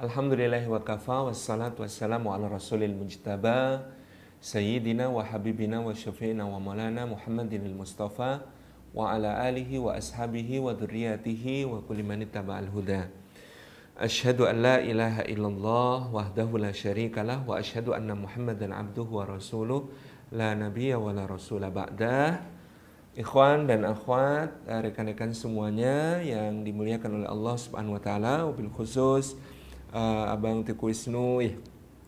Alhamdulillahi wa kafa wassalatu wassalamu ala rasulil mujtaba Sayyidina wa habibina wa syafi'ina wa maulana Muhammadin al-Mustafa wa ala alihi wa ashabihi wa dhurriyatihi wa kulli man ittaba'al huda. Asyhadu an la ilaha illallah wahdahu la syarikalah wa asyhadu anna Muhammadan abduhu wa rasuluh la nabiyya wa la rasula ba'dah. Ikhwan dan akhwat, rekan-rekan semuanya yang dimuliakan oleh Allah Subhanahu wa taala, wabil khusus Abang Teguh Wisnu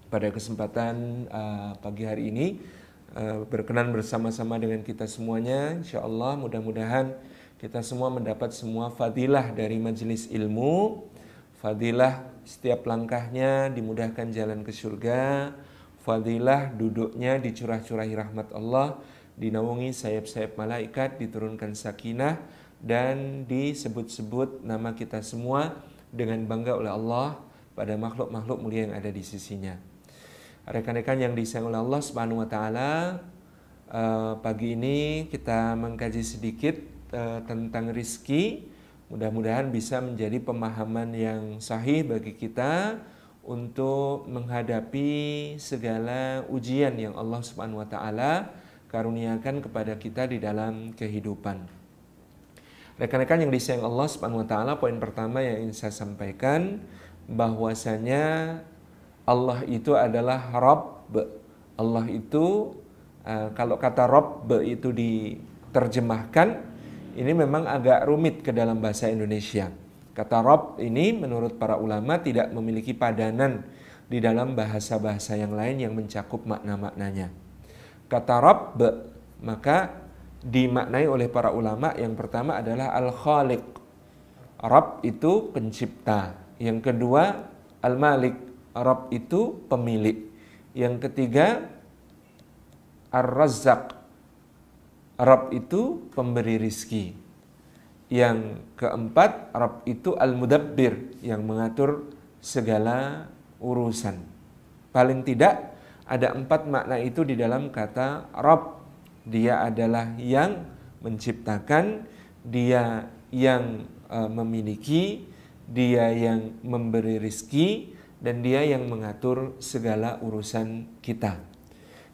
pada kesempatan pagi hari ini berkenan bersama-sama dengan kita semuanya. InsyaAllah mudah-mudahan kita semua mendapat semua fadilah dari majelis ilmu, fadilah setiap langkahnya dimudahkan jalan ke surga, fadilah duduknya dicurah-curahi rahmat Allah, dinaungi sayap-sayap malaikat, diturunkan sakinah, dan disebut-sebut nama kita semua dengan bangga oleh Allah pada makhluk-makhluk mulia yang ada di sisinya. Rekan-rekan yang disayang oleh Allah Subhanahu wa taala, pagi ini kita mengkaji sedikit tentang rizki. Mudah-mudahan bisa menjadi pemahaman yang sahih bagi kita untuk menghadapi segala ujian yang Allah Subhanahu wa taala karuniakan kepada kita di dalam kehidupan. Rekan-rekan yang disayang Allah Subhanahu wa taala, poin pertama yang ingin saya sampaikan bahwasanya Allah itu adalah Rabb. Allah itu kalau kata Rabb itu diterjemahkan, ini memang agak rumit ke dalam bahasa Indonesia. Kata Rabb ini menurut para ulama tidak memiliki padanan di dalam bahasa-bahasa yang lain yang mencakup makna-maknanya. Kata Rabb maka dimaknai oleh para ulama yang pertama adalah Al-Khaliq. Rabb itu pencipta. Yang kedua Al-Malik. Rabb itu pemilik. Yang ketiga Ar-Razzaq. Rabb itu pemberi rizki. Yang keempat Rabb itu Al-Mudabbir, yang mengatur segala urusan. Paling tidak ada 4 makna itu di dalam kata Rabb. Dia adalah yang menciptakan, dia yang memiliki, dia yang memberi rizki, dan dia yang mengatur segala urusan kita.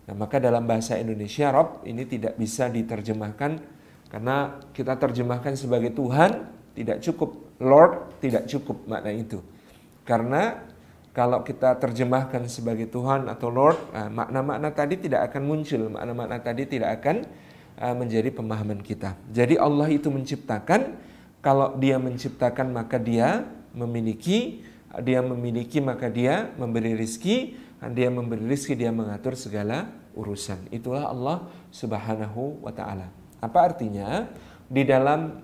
Nah, maka dalam bahasa Indonesia Rabb ini tidak bisa diterjemahkan, karena kita terjemahkan sebagai Tuhan tidak cukup, Lord tidak cukup makna itu. Karena kalau kita terjemahkan sebagai Tuhan atau Lord, makna-makna tadi tidak akan muncul, makna-makna tadi tidak akan menjadi pemahaman kita. Jadi Allah itu menciptakan. Kalau dia menciptakan maka dia memiliki, maka dia memberi rizki, dia memberi rizki, dia mengatur segala urusan. Itulah Allah Subhanahu wa ta'ala. Apa artinya? Di dalam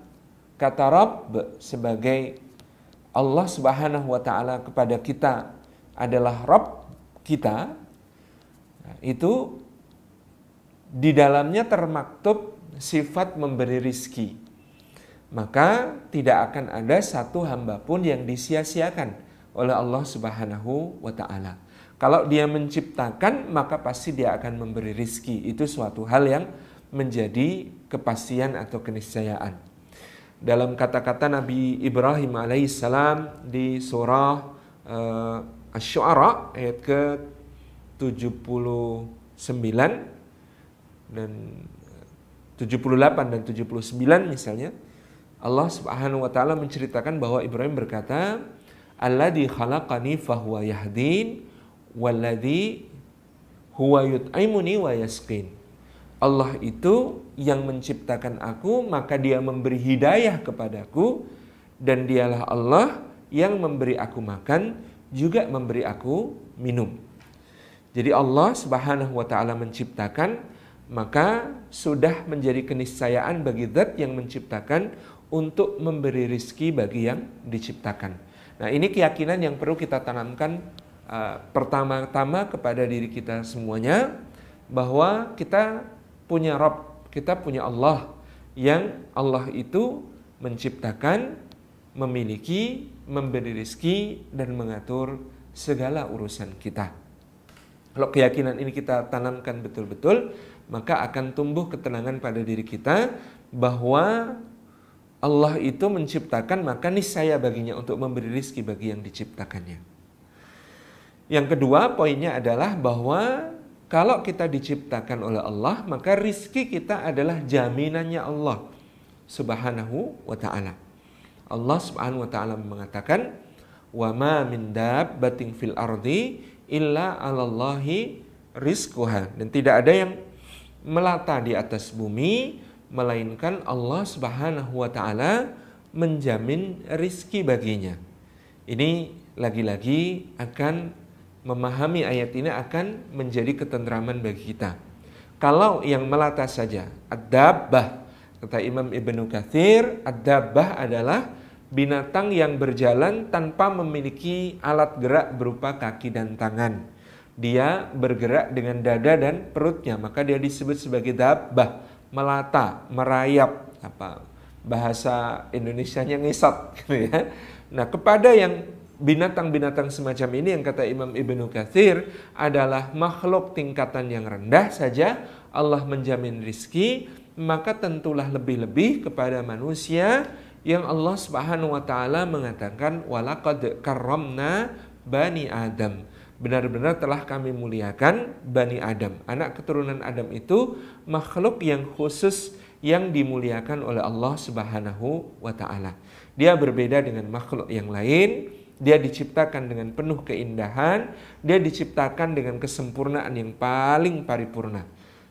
kata Rabb sebagai Allah Subhanahu wa ta'ala kepada kita adalah Rabb kita, itu di dalamnya termaktub sifat memberi rizki. Maka tidak akan ada satu hamba pun yang disia-siakan oleh Allah Subhanahu wa ta'ala. Kalau dia menciptakan, maka pasti dia akan memberi rizki. Itu suatu hal yang menjadi kepastian atau keniscayaan. Dalam kata-kata Nabi Ibrahim alaihissalam di surah Asy-Syu'ara ayat ke-79 dan 78 dan 79 misalnya, Allah Subhanahu wa taala menceritakan bahwa Ibrahim berkata, "Alladzi khalaqani fahuwa yahdin walladzi huwa yut'imuni wa yasqin." Allah itu yang menciptakan aku, maka dia memberi hidayah kepadaku, dan dialah Allah yang memberi aku makan, juga memberi aku minum. Jadi Allah Subhanahu wa taala menciptakan, maka sudah menjadi keniscayaan bagi zat yang menciptakan untuk memberi rizki bagi yang diciptakan. Nah, ini keyakinan yang perlu kita tanamkan pertama-tama kepada diri kita semuanya, bahwa kita punya Rabb, kita punya Allah, yang Allah itu menciptakan, memiliki, memberi rizki, dan mengatur segala urusan kita. Kalau keyakinan ini kita tanamkan betul-betul, maka akan tumbuh ketenangan pada diri kita bahwa Allah itu menciptakan, maka niscaya baginya untuk memberi rizki bagi yang diciptakannya. Yang kedua poinnya adalah bahwa kalau kita diciptakan oleh Allah, maka rizki kita adalah jaminannya Allah Subhanahu wa ta'ala. Allah Subhanahu wa ta'ala mengatakan, wa ma min dabbatin fil ardi illa 'alallahi rizquha. Dan tidak ada yang melata di atas bumi melainkan Allah Subhanahu wa ta'ala menjamin rizki baginya. Ini lagi-lagi akan memahami ayat ini akan menjadi ketentraman bagi kita. Kalau yang melata saja, ad-dabbah, kata Imam Ibnu Katsir, ad-dabbah adalah binatang yang berjalan tanpa memiliki alat gerak berupa kaki dan tangan. Dia bergerak dengan dada dan perutnya, maka dia disebut sebagai dabbah, melata, merayap, bahasa Indonesianya ngisat gitu ya. Nah, kepada yang binatang-binatang semacam ini yang kata Imam Ibnu Katsir adalah makhluk tingkatan yang rendah saja Allah menjamin rizki, maka tentulah lebih-lebih kepada manusia yang Allah Subhanahu wa ta'ala mengatakan walaqad karramna bani Adam. Benar-benar telah kami muliakan Bani Adam. Anak keturunan Adam itu makhluk yang khusus yang dimuliakan oleh Allah Subhanahu wa ta'ala. Dia berbeda dengan makhluk yang lain. Dia diciptakan dengan penuh keindahan, dia diciptakan dengan kesempurnaan yang paling paripurna.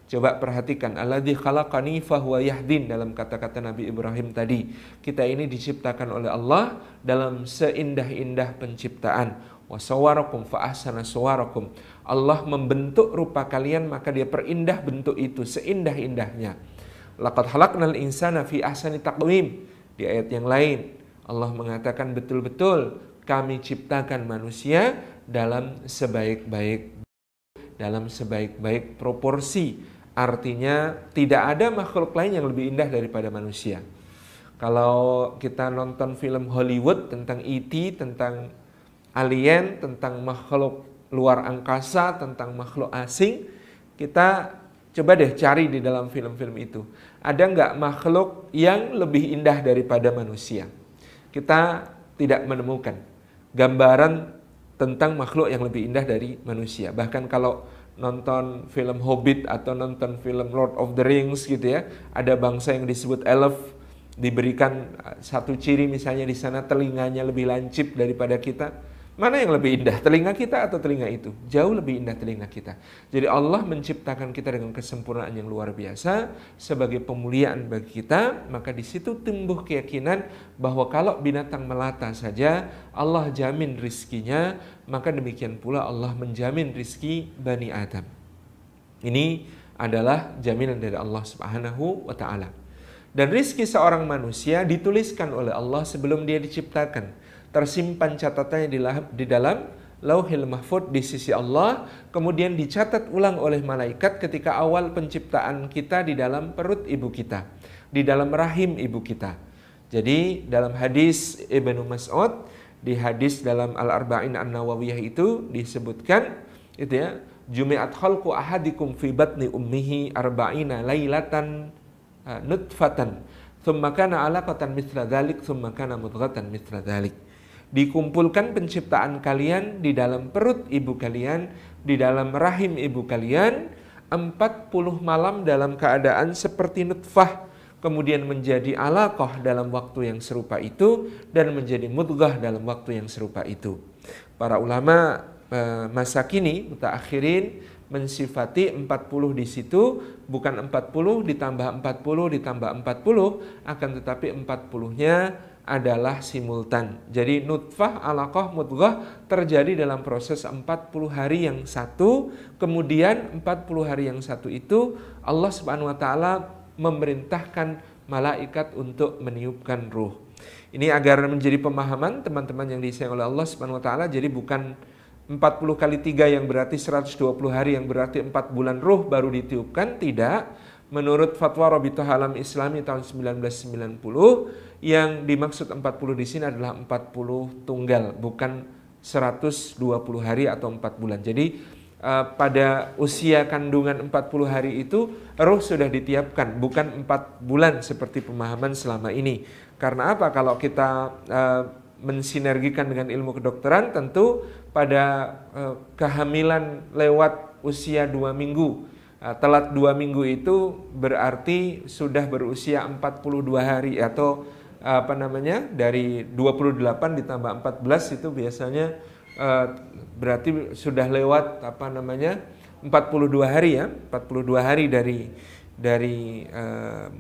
Coba perhatikan, alladzi khalaqani fahuwa yahdin, dalam kata-kata Nabi Ibrahim tadi. Kita ini diciptakan oleh Allah dalam seindah-indah penciptaan. Wa sawwarakum fa ahsana suwarakum. Allah membentuk rupa kalian, maka dia perindah bentuk itu seindah-indahnya. Laqad khalaqnal insana fi ahsani taqwim. Di ayat yang lain Allah mengatakan betul-betul kami ciptakan manusia dalam sebaik-baik proporsi. Artinya tidak ada makhluk lain yang lebih indah daripada manusia. Kalau kita nonton film Hollywood tentang E.T., tentang alien, tentang makhluk luar angkasa, tentang makhluk asing, kita coba deh cari di dalam film-film itu. Ada nggak makhluk yang lebih indah daripada manusia? Kita tidak menemukan gambaran tentang makhluk yang lebih indah dari manusia. Bahkan kalau nonton film Hobbit atau nonton film Lord of the Rings gitu ya, ada bangsa yang disebut elf, diberikan satu ciri misalnya di sana telinganya lebih lancip daripada kita. Mana yang lebih indah, telinga kita atau telinga itu? Jauh lebih indah telinga kita. Jadi Allah menciptakan kita dengan kesempurnaan yang luar biasa sebagai pemuliaan bagi kita. Maka di situ tumbuh keyakinan bahwa kalau binatang melata saja Allah jamin rizkinya, maka demikian pula Allah menjamin rizki Bani Adam. Ini adalah jaminan dari Allah Subhanahu wa ta'ala. Dan rizki seorang manusia dituliskan oleh Allah sebelum dia diciptakan. Tersimpan catatannya di dalam Lauhil Mahfudz di sisi Allah, kemudian dicatat ulang oleh malaikat ketika awal penciptaan kita di dalam perut ibu kita, di dalam rahim ibu kita. Jadi dalam hadis Ibnu Mas'ud, di hadis dalam Al-Arba'in An-Nawawiyah itu disebutkan itu ya, jumi'at khalqu ahadikum fi batni ummihi arba'ina lailatan nutfatan thumma kana 'alaqatan mithla dzalik thumma kana mudghatan mithla dzalik. Dikumpulkan penciptaan kalian di dalam perut ibu kalian, di dalam rahim ibu kalian 40 malam dalam keadaan seperti nutfah, kemudian menjadi alaqah dalam waktu yang serupa itu, dan menjadi mudghah dalam waktu yang serupa itu. Para ulama masa kini mutaakhirin mensifati 40 di situ bukan 40 ditambah 40 ditambah 40, akan tetapi 40-nya adalah simultan. Jadi nutfah, alaqah, mudghah terjadi dalam proses 40 hari yang satu. Kemudian 40 hari yang satu itu Allah Subhanahu wa ta'ala memerintahkan malaikat untuk meniupkan ruh. Ini agar menjadi pemahaman teman-teman yang disayang oleh Allah Subhanahu wa ta'ala. Jadi bukan 40 kali 3 yang berarti 120 hari yang berarti 4 bulan ruh baru ditiupkan, tidak. Menurut fatwa Rabithah Alam Islami tahun 1990, yang dimaksud 40 di sini adalah 40 tunggal, bukan 120 hari atau 4 bulan. Jadi pada usia kandungan 40 hari itu ruh sudah ditiupkan, bukan 4 bulan seperti pemahaman selama ini. Karena apa? Kalau kita mensinergikan dengan ilmu kedokteran, tentu pada kehamilan lewat usia 2 minggu, telat 2 minggu itu berarti sudah berusia 42 hari atau dari 28 ditambah 14 itu biasanya berarti sudah lewat 42 hari ya, 42 hari dari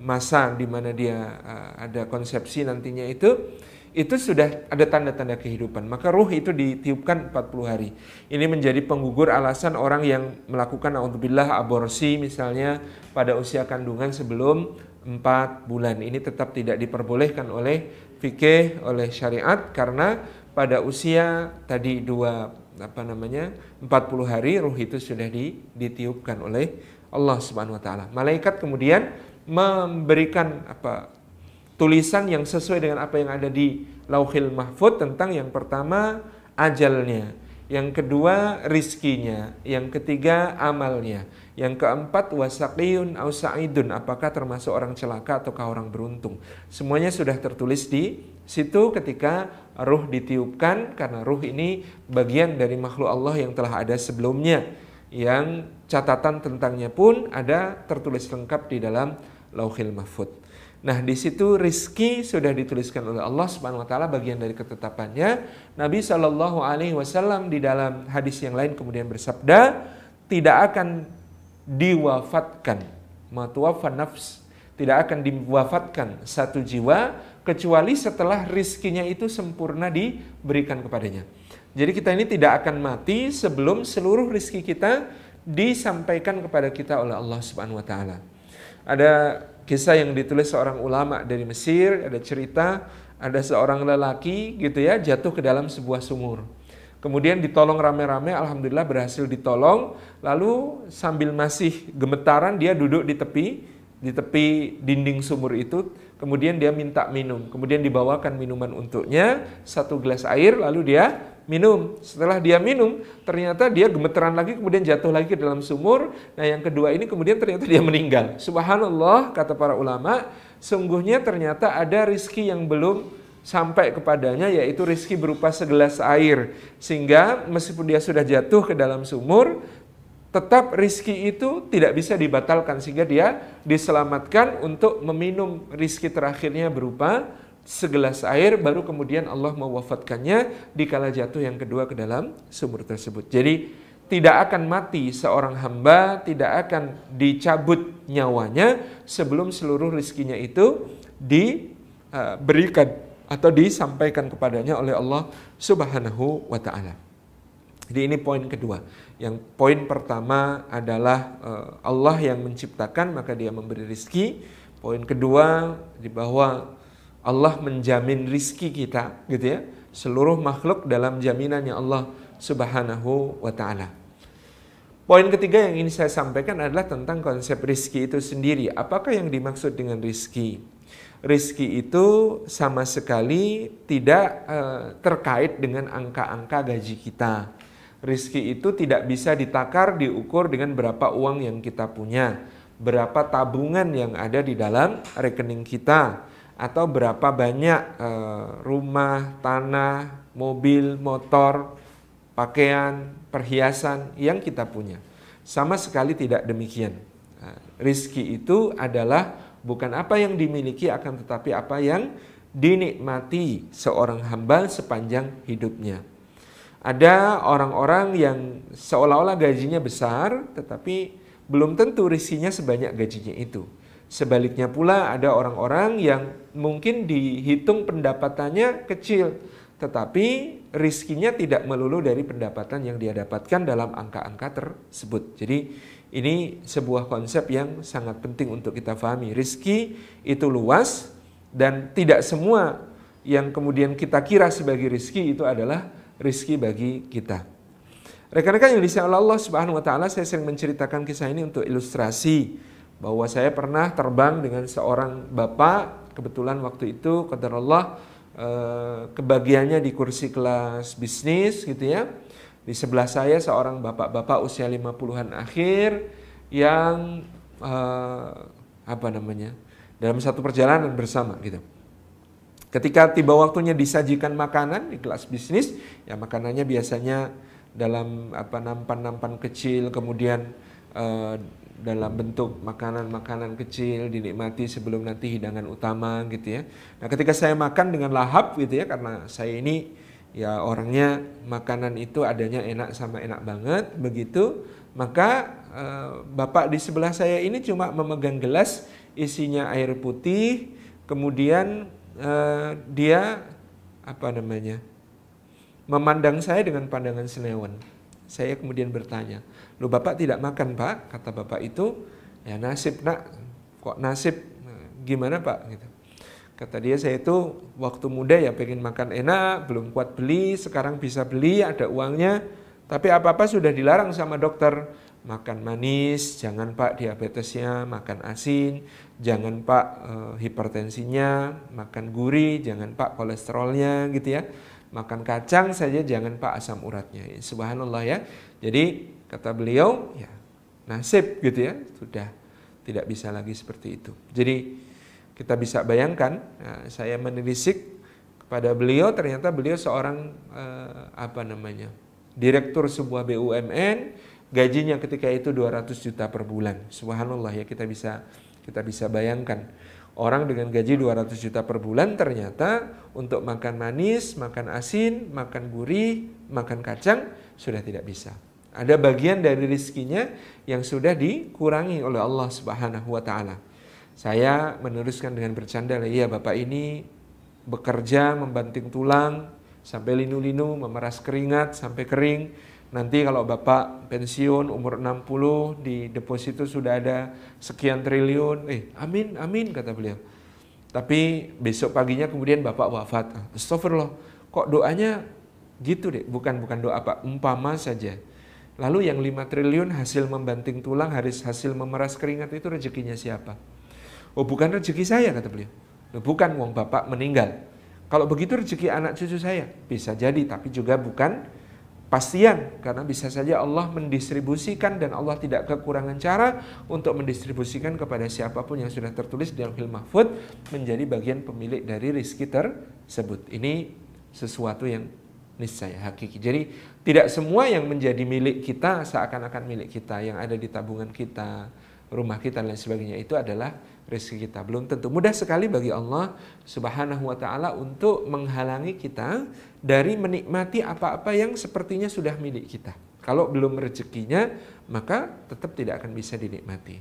masa di mana dia ada konsepsi nantinya itu sudah ada tanda-tanda kehidupan. Maka ruh itu ditiupkan 40 hari. Ini menjadi penggugur alasan orang yang melakukan naudzubillah aborsi misalnya pada usia kandungan sebelum 4 bulan. Ini tetap tidak diperbolehkan oleh fikih, oleh syariat, karena pada usia tadi 40 hari ruh itu sudah ditiupkan oleh Allah Subhanahu wa taala. Malaikat kemudian memberikan tulisan yang sesuai dengan apa yang ada di Lauhil Mahfuz tentang yang pertama ajalnya, yang kedua rizkinya, yang ketiga amalnya, yang keempat wasaqiyun au sa'idun, apakah termasuk orang celaka ataukah orang beruntung. Semuanya sudah tertulis di situ ketika ruh ditiupkan, karena ruh ini bagian dari makhluk Allah yang telah ada sebelumnya, yang catatan tentangnya pun ada tertulis lengkap di dalam Lauhil Mahfuz. Nah, di situ rizki sudah dituliskan oleh Allah Subhanahu wa taala, bagian dari ketetapannya. Nabi Shallallahu alaihi wasallam di dalam hadis yang lain kemudian bersabda, tidak akan diwafatkan, matuwafan nafs, tidak akan diwafatkan satu jiwa kecuali setelah rizkinya itu sempurna diberikan kepadanya. Jadi kita ini tidak akan mati sebelum seluruh rizki kita disampaikan kepada kita oleh Allah Subhanahu wa taala. Ada kisah yang ditulis seorang ulama dari Mesir, ada cerita ada seorang lelaki gitu ya jatuh ke dalam sebuah sumur. Kemudian ditolong rame-rame, alhamdulillah berhasil ditolong. Lalu sambil masih gemetaran dia duduk di tepi dinding sumur itu. Kemudian dia minta minum. Kemudian dibawakan minuman untuknya, 1 gelas air, lalu dia minum. Setelah dia minum, ternyata dia gemeteran lagi, kemudian jatuh lagi ke dalam sumur. Nah, yang kedua ini kemudian ternyata dia meninggal. Subhanallah, kata para ulama, sungguhnya ternyata ada rizki yang belum sampai kepadanya, yaitu rizki berupa segelas air. Sehingga meskipun dia sudah jatuh ke dalam sumur, tetap rizki itu tidak bisa dibatalkan, sehingga dia diselamatkan untuk meminum rizki terakhirnya berupa segelas air, baru kemudian Allah mewafatkannya di kala jatuh yang kedua ke dalam sumur tersebut. Jadi tidak akan mati seorang hamba, tidak akan dicabut nyawanya sebelum seluruh rizkinya itu diberikan atau disampaikan kepadanya oleh Allah Subhanahu wa ta'ala. Jadi ini poin kedua. Yang poin pertama adalah Allah yang menciptakan, maka dia memberi rizki. Poin kedua, di bahwa Allah menjamin rizki kita, gitu ya. Seluruh makhluk dalam jaminannya Allah Subhanahu wa ta'ala. Poin ketiga yang ingin saya sampaikan adalah tentang konsep rizki itu sendiri. Apakah yang dimaksud dengan rizki? Rizki itu sama sekali tidak terkait dengan angka-angka gaji kita. Rizki itu tidak bisa ditakar, diukur dengan berapa uang yang kita punya, berapa tabungan yang ada di dalam rekening kita, atau berapa banyak rumah, tanah, mobil, motor, pakaian, perhiasan yang kita punya. Sama sekali tidak demikian. Rizki itu adalah bukan apa yang dimiliki, akan tetapi apa yang dinikmati seorang hamba sepanjang hidupnya. Ada orang-orang yang seolah-olah gajinya besar, tetapi belum tentu rizkinya sebanyak gajinya itu. Sebaliknya pula ada orang-orang yang mungkin dihitung pendapatannya kecil, tetapi rizkinya tidak melulu dari pendapatan yang dia dapatkan dalam angka-angka tersebut. Jadi ini sebuah konsep yang sangat penting untuk kita pahami. Rizki itu luas dan tidak semua yang kemudian kita kira sebagai rizki itu adalah rizki bagi kita. Rekan-rekan yang disayang Allah Subhanahu wa ta'ala, saya sering menceritakan kisah ini untuk ilustrasi bahwa saya pernah terbang dengan seorang bapak. Kebetulan waktu itu qadarullah kebagiannya di kursi kelas bisnis gitu ya. Di sebelah saya seorang bapak-bapak usia 50-an akhir yang dalam satu perjalanan bersama gitu. Ketika tiba waktunya disajikan makanan di kelas bisnis, ya makanannya biasanya dalam nampan-nampan kecil, kemudian dalam bentuk makanan-makanan kecil dinikmati sebelum nanti hidangan utama gitu ya. Nah, ketika saya makan dengan lahap gitu ya, karena saya ini ya orangnya makanan itu adanya enak sama enak banget begitu, maka bapak di sebelah saya ini cuma memegang gelas isinya air putih, kemudian dia memandang saya dengan pandangan senewan. Saya kemudian bertanya, "Loh, Bapak tidak makan, Pak?" Kata bapak itu, "Ya nasib, Nak." "Kok nasib? Gimana, Pak?" Gitu. Kata dia, "Saya itu waktu muda ya pengen makan enak, belum kuat beli, sekarang bisa beli, ada uangnya, tapi apa-apa sudah dilarang sama dokter. Makan manis, jangan Pak diabetesnya, makan asin, jangan Pak hipertensinya, makan gurih, jangan Pak kolesterolnya gitu ya. Makan kacang saja, jangan Pak asam uratnya." Subhanallah ya. Jadi kata beliau, ya nasib gitu ya, sudah tidak bisa lagi seperti itu. Jadi kita bisa bayangkan, saya menelisik kepada beliau, ternyata beliau seorang direktur sebuah BUMN, gajinya ketika itu 200 juta per bulan. Subhanallah ya, kita bisa bayangkan. Orang dengan gaji 200 juta per bulan ternyata untuk makan manis, makan asin, makan gurih, makan kacang sudah tidak bisa. Ada bagian dari rizkinya yang sudah dikurangi oleh Allah Subhanahu wa taala. Saya meneruskan dengan bercanda, "Iya, Bapak ini bekerja membanting tulang sampai linu-linu, memeras keringat sampai kering. Nanti kalau Bapak pensiun umur 60, di deposito sudah ada sekian triliun." Amin, amin, kata beliau. Tapi besok paginya kemudian Bapak wafat. Astagfirullah, kok doanya gitu deh? Bukan doa Pak, umpama saja. Lalu yang 5 triliun hasil membanting tulang, hasil memeras keringat itu rezekinya siapa? "Oh, bukan rezeki saya," kata beliau. "Bukan, wong Bapak meninggal. Kalau begitu rezeki anak cucu saya." Bisa jadi, tapi juga bukan pastian, karena bisa saja Allah mendistribusikan dan Allah tidak kekurangan cara untuk mendistribusikan kepada siapapun yang sudah tertulis di Lauhul Mahfuz menjadi bagian pemilik dari rezeki tersebut. Ini sesuatu yang niscaya hakiki. Jadi tidak semua yang menjadi milik kita seakan-akan milik kita, yang ada di tabungan kita, rumah kita dan lain sebagainya itu adalah rezeki kita. Belum tentu. Mudah sekali bagi Allah Subhanahu wa taala untuk menghalangi kita dari menikmati apa-apa yang sepertinya sudah milik kita. Kalau belum rezekinya, maka tetap tidak akan bisa dinikmati.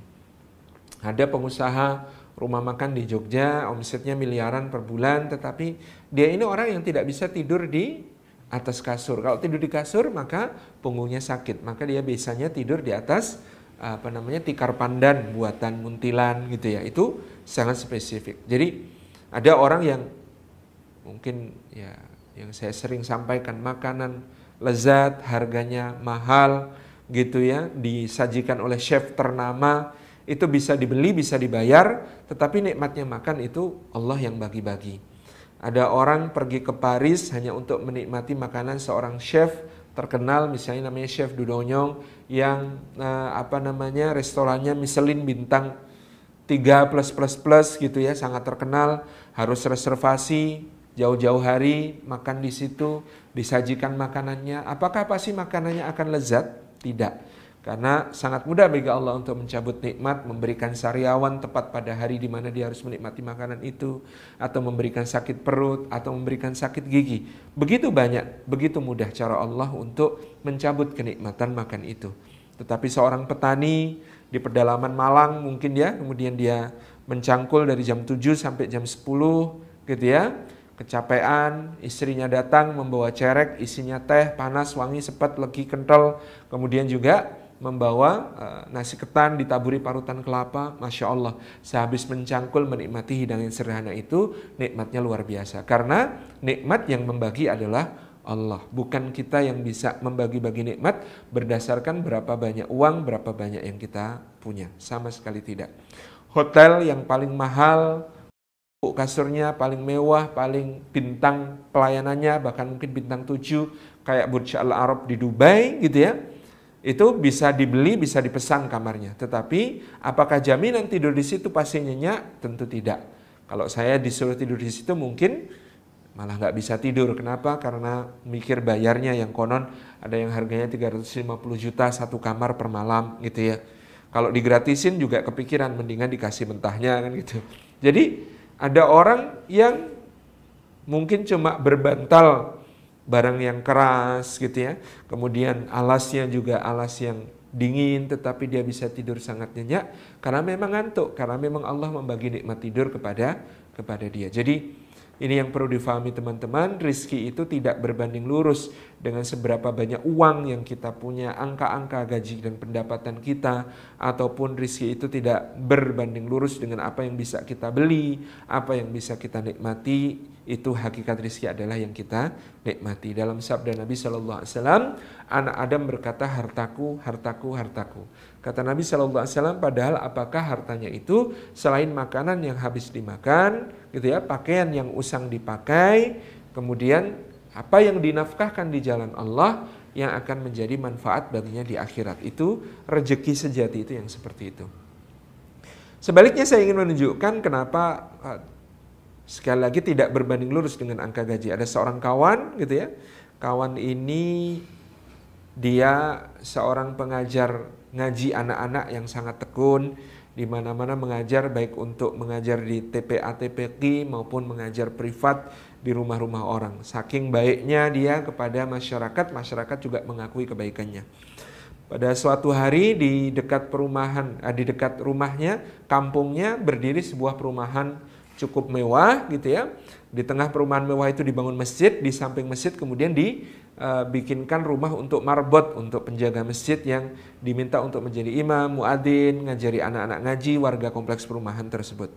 Ada pengusaha rumah makan di Jogja, omsetnya miliaran per bulan, tetapi dia ini orang yang tidak bisa tidur di atas kasur. Kalau tidur di kasur, maka punggungnya sakit. Maka dia biasanya tidur di atas tikar pandan buatan muntilan gitu ya. Itu sangat spesifik. Jadi ada orang yang mungkin ya, yang saya sering sampaikan, makanan lezat, harganya mahal gitu ya, disajikan oleh chef ternama, itu bisa dibeli, bisa dibayar, tetapi nikmatnya makan itu Allah yang bagi-bagi. Ada orang pergi ke Paris hanya untuk menikmati makanan seorang chef terkenal, misalnya namanya Chef Dudonyong, yang restorannya Michelin bintang 3+++ gitu ya, sangat terkenal, harus reservasi jauh-jauh hari, makan di situ, disajikan makanannya. Apakah pasti makanannya akan lezat? Tidak. Karena sangat mudah bagi Allah untuk mencabut nikmat, memberikan sariawan tepat pada hari di mana dia harus menikmati makanan itu, atau memberikan sakit perut, atau memberikan sakit gigi. Begitu banyak, begitu mudah cara Allah untuk mencabut kenikmatan makan itu. Tetapi seorang petani di pedalaman Malang mungkin ya, kemudian dia mencangkul dari jam 7 sampai jam 10 gitu ya. Kecapean, istrinya datang membawa cerek, isinya teh, panas, wangi, sepet, legi, kental. Kemudian juga membawa nasi ketan ditaburi parutan kelapa. Masya Allah, sehabis mencangkul menikmati hidangan sederhana itu, nikmatnya luar biasa. Karena nikmat yang membagi adalah Allah, bukan kita yang bisa membagi-bagi nikmat berdasarkan berapa banyak uang, berapa banyak yang kita punya. Sama sekali tidak. Hotel yang paling mahal, kasurnya paling mewah, paling bintang pelayanannya, bahkan mungkin bintang 7, kayak Burj Al Arab di Dubai gitu ya, itu bisa dibeli, bisa dipesan kamarnya. Tetapi apakah jaminan tidur di situ pasti nyenyak? Tentu tidak. Kalau saya disuruh tidur di situ mungkin malah nggak bisa tidur. Kenapa? Karena mikir bayarnya yang konon ada yang harganya 350 juta satu kamar per malam gitu ya. Kalau digratisin juga kepikiran mendingan dikasih mentahnya kan gitu. Jadi ada orang yang mungkin cuma berbantal barang yang keras gitu ya. Kemudian alasnya juga alas yang dingin tetapi dia bisa tidur sangat nyenyak karena memang ngantuk, karena memang Allah membagi nikmat tidur kepada dia. Jadi ini yang perlu difahami teman-teman, rizki itu tidak berbanding lurus dengan seberapa banyak uang yang kita punya, angka-angka gaji dan pendapatan kita, ataupun rizki itu tidak berbanding lurus dengan apa yang bisa kita beli, apa yang bisa kita nikmati. Itu hakikat rizki adalah yang kita nikmati. Dalam sabda Nabi SAW, anak Adam berkata hartaku, hartaku, hartaku. Kata Nabi SAW, padahal apakah hartanya itu selain makanan yang habis dimakan, gitu ya, pakaian yang usang dipakai, kemudian apa yang dinafkahkan di jalan Allah yang akan menjadi manfaat baginya di akhirat. Itu rezeki sejati itu yang seperti itu. Sebaliknya saya ingin menunjukkan kenapa sekali lagi tidak berbanding lurus dengan angka gaji. Ada seorang kawan gitu ya. Kawan ini dia seorang pengajar ngaji anak-anak yang sangat tekun, di mana-mana mengajar, baik untuk mengajar di TPA TPQ maupun mengajar privat di rumah-rumah orang. Saking baiknya dia kepada masyarakat, masyarakat juga mengakui kebaikannya. Pada suatu hari di dekat perumahan, di dekat rumahnya, kampungnya berdiri sebuah perumahan cukup mewah gitu ya. Di tengah perumahan mewah itu dibangun masjid, di samping masjid kemudian dibikinkan rumah untuk marbot, untuk penjaga masjid yang diminta untuk menjadi imam, muadzin, ngajari anak-anak ngaji warga kompleks perumahan tersebut.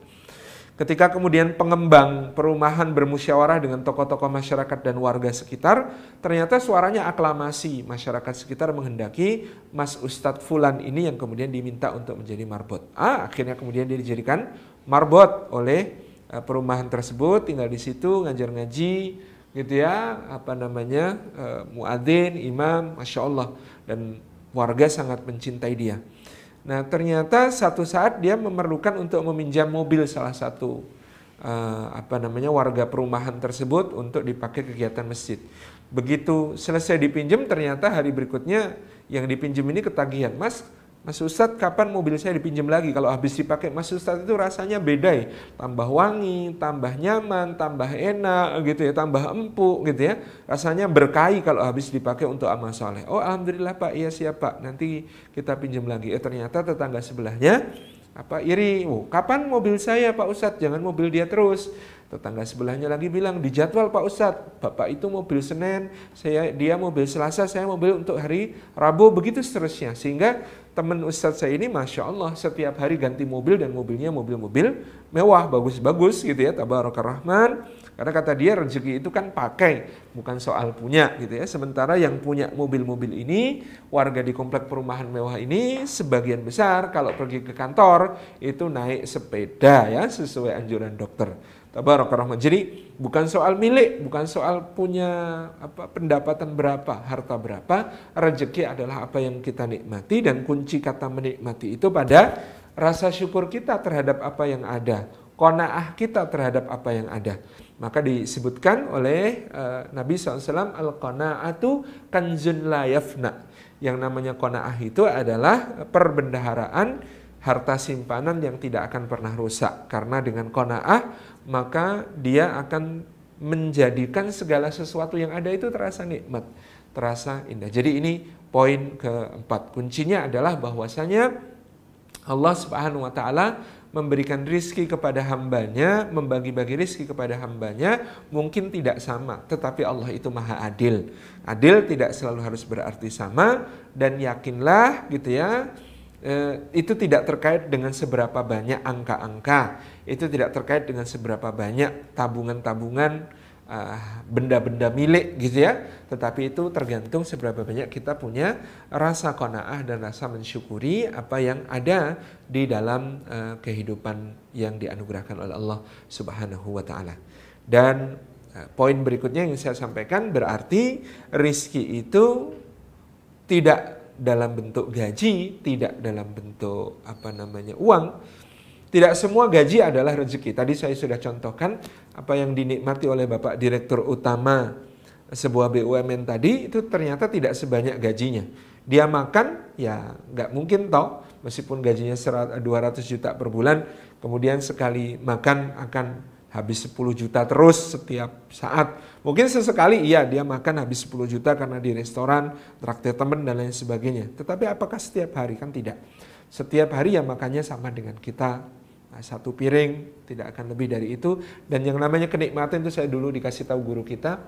Ketika kemudian pengembang perumahan bermusyawarah dengan tokoh-tokoh masyarakat dan warga sekitar, ternyata suaranya aklamasi. Masyarakat sekitar menghendaki Mas Ustadz Fulan ini yang kemudian diminta untuk menjadi marbot. Akhirnya kemudian dia dijadikan marbot oleh perumahan tersebut, tinggal di situ ngajar ngaji gitu ya, muadzin, imam, masya Allah, dan warga sangat mencintai dia. Nah ternyata satu saat dia memerlukan untuk meminjam mobil salah satu warga perumahan tersebut untuk dipakai kegiatan masjid. Begitu selesai dipinjam, ternyata hari berikutnya yang dipinjam ini ketagihan. Mas Ustadz, kapan mobil saya dipinjam lagi? Kalau habis dipakai Mas Ustadz itu rasanya beda ya. Tambah wangi, tambah nyaman, tambah enak gitu ya, tambah empuk gitu ya. Rasanya berkahi kalau habis dipakai untuk amal soleh. Oh alhamdulillah Pak, iya siap Pak, nanti kita pinjam lagi. Ternyata tetangga sebelahnya iri. Oh, kapan mobil saya Pak Ustadz? Jangan mobil dia terus. Tetangga sebelahnya lagi bilang, dijadwal Pak Ustadz, Bapak itu mobil Senin, dia mobil Selasa, saya mobil untuk hari Rabu, begitu seterusnya. Sehingga teman Ustadz saya ini Masya Allah setiap hari ganti mobil, dan mobilnya mobil-mobil mewah, bagus-bagus gitu ya, Tabarakar Rahman. Karena kata dia rezeki itu kan pakai, bukan soal punya gitu ya. Sementara yang punya mobil-mobil ini, warga di komplek perumahan mewah ini, sebagian besar kalau pergi ke kantor itu naik sepeda ya, sesuai anjuran dokter. Tabarakar Rahman. Jadi bukan soal milik, bukan soal punya pendapatan berapa, harta berapa, rezeki adalah apa yang kita nikmati, dan kunci kata menikmati itu pada rasa syukur kita terhadap apa yang ada, qanaah kita terhadap apa yang ada. Maka disebutkan oleh Nabi SAW, al-qanaatu kanzun la yafna. Yang namanya qanaah itu adalah perbendaharaan, harta simpanan yang tidak akan pernah rusak. Karena dengan qanaah maka dia akan menjadikan segala sesuatu yang ada itu terasa nikmat, terasa indah. Jadi ini poin keempat. Kuncinya adalah bahwasanya Allah Subhanahu wa taala memberikan rizki kepada hambanya, membagi-bagi rizki kepada hambanya, mungkin tidak sama, tetapi Allah itu maha adil. Adil tidak selalu harus berarti sama, dan yakinlah gitu ya, itu tidak terkait dengan seberapa banyak angka-angka, itu tidak terkait dengan seberapa banyak tabungan-tabungan, benda-benda milik gitu ya, tetapi itu tergantung seberapa banyak kita punya rasa qanaah dan rasa mensyukuri apa yang ada di dalam kehidupan yang dianugerahkan oleh Allah Subhanahu wa taala. Dan poin berikutnya yang saya sampaikan, berarti rizki itu tidak dalam bentuk gaji, tidak dalam bentuk uang. Tidak semua gaji adalah rezeki. Tadi saya sudah contohkan, apa yang dinikmati oleh Bapak Direktur Utama sebuah BUMN tadi itu ternyata tidak sebanyak gajinya. Dia makan ya nggak mungkin toh, meskipun gajinya 200 juta per bulan, kemudian sekali makan akan habis 10 juta terus setiap saat. Mungkin sesekali iya dia makan habis 10 juta karena di restoran, traktir teman dan lain sebagainya. Tetapi apakah setiap hari? Kan tidak. Setiap hari ya makannya sama dengan kita. Satu piring, tidak akan lebih dari itu. Dan yang namanya kenikmatan itu saya dulu dikasih tahu guru kita,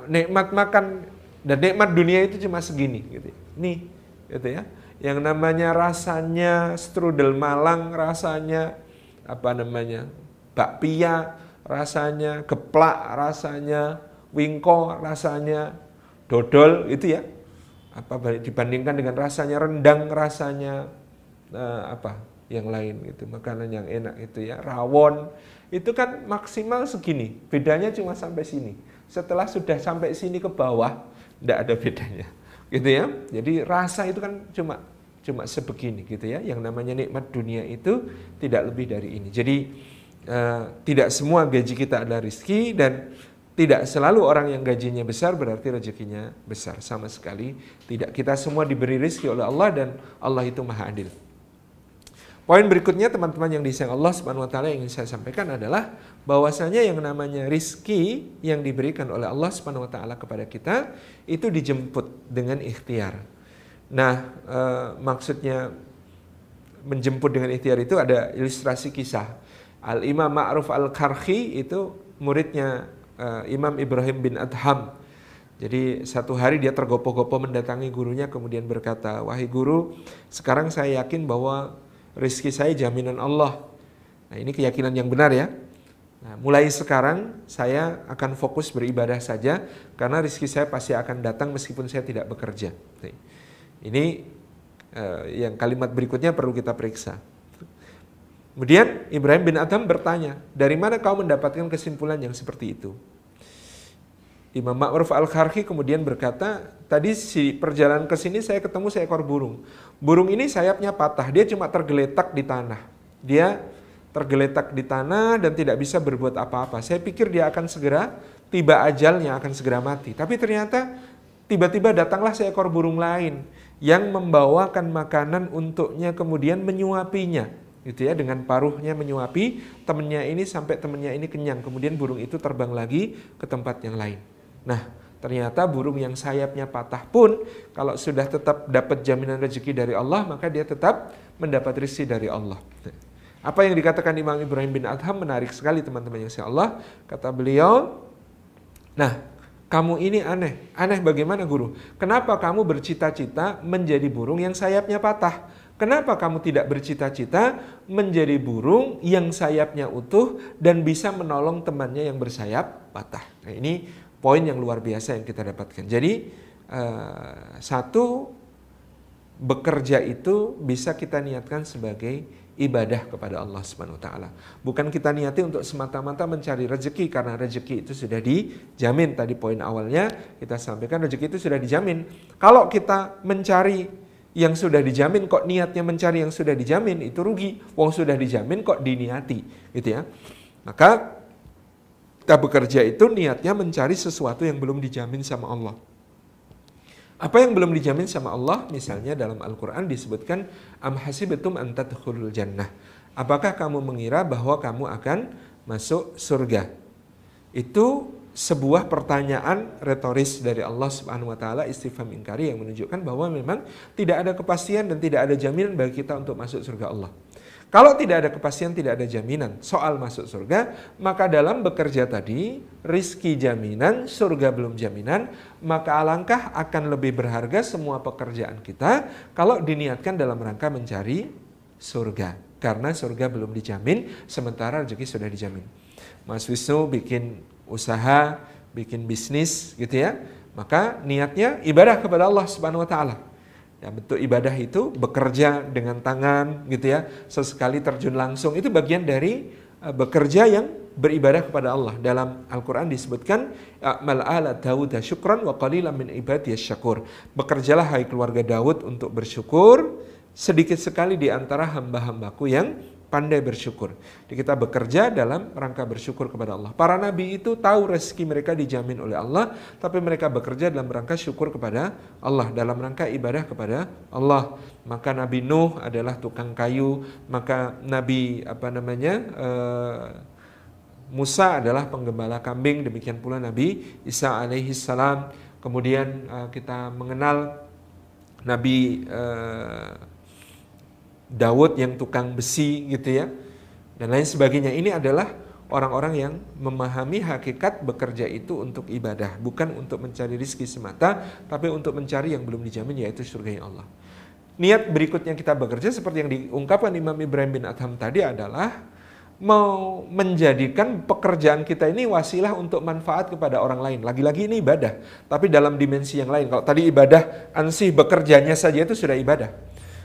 nikmat makan dan nikmat dunia itu cuma segini gitu. Nih, gitu ya. Yang namanya rasanya strudel Malang, rasanya bakpia, rasanya geplak, rasanya wingko, rasanya dodol gitu ya. Dibandingkan dengan rasanya rendang, rasanya yang lain gitu, makanan yang enak itu ya, rawon itu kan maksimal segini, bedanya cuma sampai sini. Setelah sudah sampai sini ke bawah tidak ada bedanya gitu ya. Jadi rasa itu kan cuma sebegini gitu ya. Yang namanya nikmat dunia itu tidak lebih dari ini. Jadi tidak semua gaji kita adalah rezeki, dan tidak selalu orang yang gajinya besar berarti rezekinya besar, sama sekali tidak. Kita semua diberi rezeki oleh Allah dan Allah itu Maha Adil. Poin berikutnya teman-teman yang disayang Allah Subhanahu wa taala yang ingin saya sampaikan adalah bahwasanya yang namanya rizki yang diberikan oleh Allah Subhanahu wa taala kepada kita itu dijemput dengan ikhtiar. Nah, maksudnya menjemput dengan ikhtiar itu ada ilustrasi kisah. Al-Imam Ma'ruf Al-Karhi itu muridnya Imam Ibrahim bin Adham. Jadi satu hari dia tergopoh-gopoh mendatangi gurunya, kemudian berkata, "Wahai guru, sekarang saya yakin bahwa rezeki saya jaminan Allah." Nah, ini keyakinan yang benar ya. Nah, mulai sekarang saya akan fokus beribadah saja karena rezeki saya pasti akan datang meskipun saya tidak bekerja. Ini yang kalimat berikutnya perlu kita periksa. Kemudian Ibrahim bin Adham bertanya, "Dari mana kau mendapatkan kesimpulan yang seperti itu?" Imam Ma'ruf Al-Karhi kemudian berkata, "Tadi perjalanan ke sini saya ketemu seekor burung. Burung ini sayapnya patah, dia cuma tergeletak di tanah. Dia tergeletak di tanah dan tidak bisa berbuat apa-apa. Saya pikir dia akan segera tiba ajalnya, akan segera mati. Tapi ternyata tiba-tiba datanglah seekor burung lain yang membawakan makanan untuknya, kemudian menyuapinya, gitu ya, dengan paruhnya menyuapi temannya ini sampai temannya ini kenyang. Kemudian burung itu terbang lagi ke tempat yang lain. Nah, ternyata burung yang sayapnya patah pun kalau sudah tetap dapat jaminan rezeki dari Allah, maka dia tetap mendapat rezeki dari Allah." Apa yang dikatakan Imam Ibrahim bin Adham menarik sekali teman-teman yang saya Allah. Kata beliau, "Nah, kamu ini aneh. Aneh bagaimana guru? Kenapa kamu bercita-cita menjadi burung yang sayapnya patah? Kenapa kamu tidak bercita-cita menjadi burung yang sayapnya utuh dan bisa menolong temannya yang bersayap patah?" Nah, ini poin yang luar biasa yang kita dapatkan. Jadi satu, bekerja itu bisa kita niatkan sebagai ibadah kepada Allah Subhanahu wa taala. Bukan kita niati untuk semata-mata mencari rezeki, karena rezeki itu sudah dijamin. Tadi poin awalnya kita sampaikan rezeki itu sudah dijamin. Kalau kita mencari yang sudah dijamin kok niatnya mencari yang sudah dijamin, itu rugi. Wong sudah dijamin kok diniati, gitu ya. Maka kita bekerja itu niatnya mencari sesuatu yang belum dijamin sama Allah. Apa yang belum dijamin sama Allah? Misalnya dalam Al-Quran disebutkan, "Am hasibatum an tadkhulul jannah." Apakah kamu mengira bahwa kamu akan masuk surga? Itu sebuah pertanyaan retoris dari Allah Subhanahu wa taala, istifham ingkari, yang menunjukkan bahwa memang tidak ada kepastian dan tidak ada jaminan bagi kita untuk masuk surga Allah. Kalau tidak ada kepastian, tidak ada jaminan soal masuk surga, maka dalam bekerja tadi, rizki jaminan, surga belum jaminan, maka alangkah akan lebih berharga semua pekerjaan kita kalau diniatkan dalam rangka mencari surga. Karena surga belum dijamin, sementara rezeki sudah dijamin. Mas Wisnu bikin usaha, bikin bisnis gitu ya, maka niatnya ibadah kepada Allah Subhanahu wa taala. Ya, bentuk ibadah itu bekerja dengan tangan gitu ya, sesekali terjun langsung, itu bagian dari bekerja yang beribadah kepada Allah. Dalam Al-Quran disebutkan, "A'mal ala Dawud syukran wa qalilan min ibadiyas syakur." Bekerjalah hai keluarga Daud untuk bersyukur, sedikit sekali di antara hamba-hambaku yang pandai bersyukur. Jadi kita bekerja dalam rangka bersyukur kepada Allah. Para nabi itu tahu rezeki mereka dijamin oleh Allah, tapi mereka bekerja dalam rangka syukur kepada Allah, dalam rangka ibadah kepada Allah. Maka Nabi Nuh adalah tukang kayu, maka Nabi Musa adalah penggembala kambing, demikian pula Nabi Isa alaihi salam. Kemudian kita mengenal Nabi Daud yang tukang besi gitu ya, dan lain sebagainya. Ini adalah orang-orang yang memahami hakikat bekerja itu untuk ibadah, bukan untuk mencari rizki semata, tapi untuk mencari yang belum dijamin, yaitu surga Allah. Niat berikutnya kita bekerja seperti yang diungkapkan Imam Ibrahim bin Adham tadi adalah mau menjadikan pekerjaan kita ini wasilah untuk manfaat kepada orang lain. Lagi-lagi ini ibadah, tapi dalam dimensi yang lain. Kalau tadi ibadah ansih bekerjanya saja itu sudah ibadah.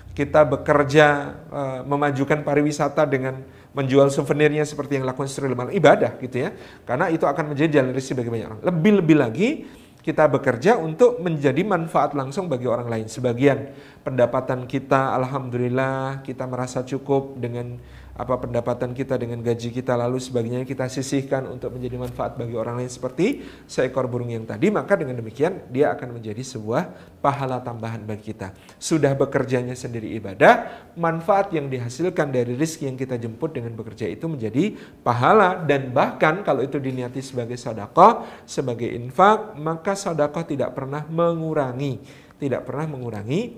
Kita bekerja memajukan pariwisata dengan menjual souvenirnya seperti yang lakukan Sri Leman, ibadah gitu ya. Karena itu akan menjadi jalan rezeki bagi banyak orang. Lebih-lebih lagi kita bekerja untuk menjadi manfaat langsung bagi orang lain. Sebagian pendapatan kita, alhamdulillah, kita merasa cukup dengan pendapatan kita, dengan gaji kita, lalu sebagainya kita sisihkan untuk menjadi manfaat bagi orang lain seperti seekor burung yang tadi, maka dengan demikian dia akan menjadi sebuah pahala tambahan bagi kita. Sudah bekerjanya sendiri ibadah, manfaat yang dihasilkan dari rezeki yang kita jemput dengan bekerja itu menjadi pahala, dan bahkan kalau itu diniati sebagai sedekah, sebagai infak, maka sedekah tidak pernah mengurangi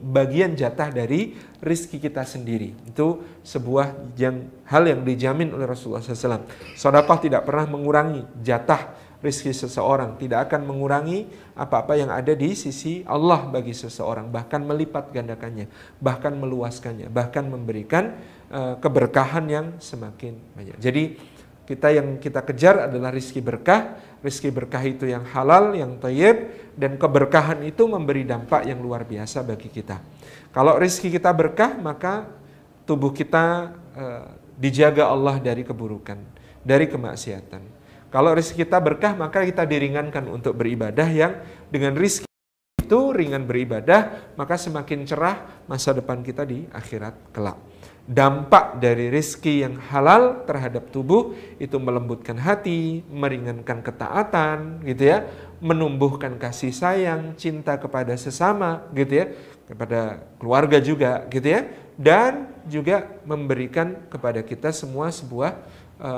bagian jatah dari rizki kita sendiri. Itu sebuah hal yang dijamin oleh Rasulullah SAW. Sedekah tidak pernah mengurangi jatah rizki seseorang, tidak akan mengurangi apa-apa yang ada di sisi Allah bagi seseorang, bahkan melipat gandakannya, bahkan meluaskannya, bahkan memberikan keberkahan yang semakin banyak. Jadi yang kita kejar adalah rizki berkah. Rizki berkah itu yang halal, yang thayyib, dan keberkahan itu memberi dampak yang luar biasa bagi kita. Kalau rizki kita berkah, maka tubuh kita dijaga Allah dari keburukan, dari kemaksiatan. Kalau rizki kita berkah, maka kita diringankan untuk beribadah, yang dengan rizki itu ringan beribadah, maka semakin cerah masa depan kita di akhirat kelak. Dampak dari rizki yang halal terhadap tubuh itu melembutkan hati, meringankan ketaatan gitu ya, menumbuhkan kasih sayang, cinta kepada sesama gitu ya, kepada keluarga juga gitu ya, dan juga memberikan kepada kita semua sebuah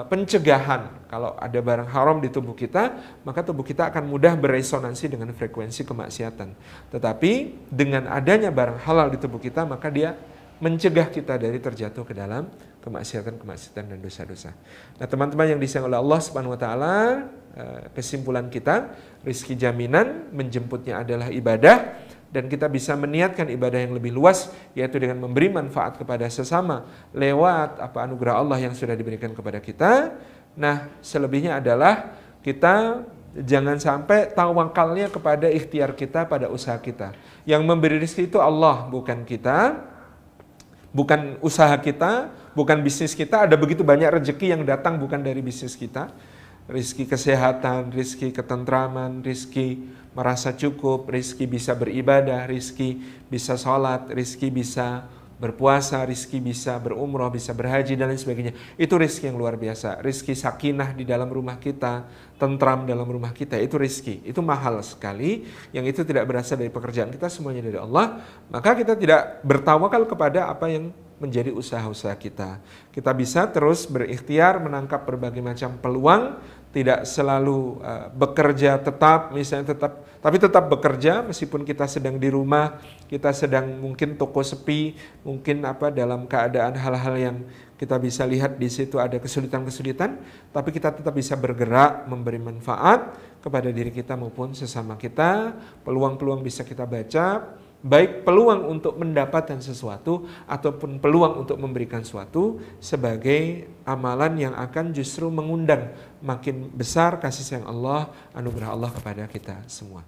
pencegahan. Kalau ada barang haram di tubuh kita, maka tubuh kita akan mudah beresonansi dengan frekuensi kemaksiatan. Tetapi dengan adanya barang halal di tubuh kita, maka dia mencegah kita dari terjatuh ke dalam kemaksiatan dan dosa-dosa. Nah, teman-teman yang disayang oleh Allah Subhanahu wa taala, kesimpulan kita, rizki jaminan menjemputnya adalah ibadah, dan kita bisa meniatkan ibadah yang lebih luas, yaitu dengan memberi manfaat kepada sesama lewat anugerah Allah yang sudah diberikan kepada kita. Nah, selebihnya adalah kita jangan sampai tawakalnya kepada ikhtiar kita, pada usaha kita. Yang memberi rezeki itu Allah, bukan kita. Bukan usaha kita, bukan bisnis kita. Ada begitu banyak rezeki yang datang bukan dari bisnis kita. Rizki kesehatan, rizki ketentraman, rizki merasa cukup, rizki bisa beribadah, rizki bisa sholat, rizki bisa berpuasa, rizki bisa berumroh, bisa berhaji, dan lain sebagainya. Itu rizki yang luar biasa. Rizki sakinah di dalam rumah kita, tentram dalam rumah kita, itu rizki. Itu mahal sekali, yang itu tidak berasal dari pekerjaan kita, semuanya dari Allah. Maka kita tidak bertawakal kepada apa yang menjadi usaha-usaha kita. Kita bisa terus berikhtiar menangkap berbagai macam peluang, tidak selalu bekerja tapi tetap bekerja meskipun kita sedang di rumah, kita sedang mungkin toko sepi, mungkin dalam keadaan hal-hal yang kita bisa lihat di situ ada kesulitan-kesulitan, tapi kita tetap bisa bergerak memberi manfaat kepada diri kita maupun sesama kita. Peluang-peluang bisa kita baca, baik peluang untuk mendapatkan sesuatu ataupun peluang untuk memberikan sesuatu, sebagai amalan yang akan justru mengundang makin besar kasih sayang Allah, anugerah Allah kepada kita semua.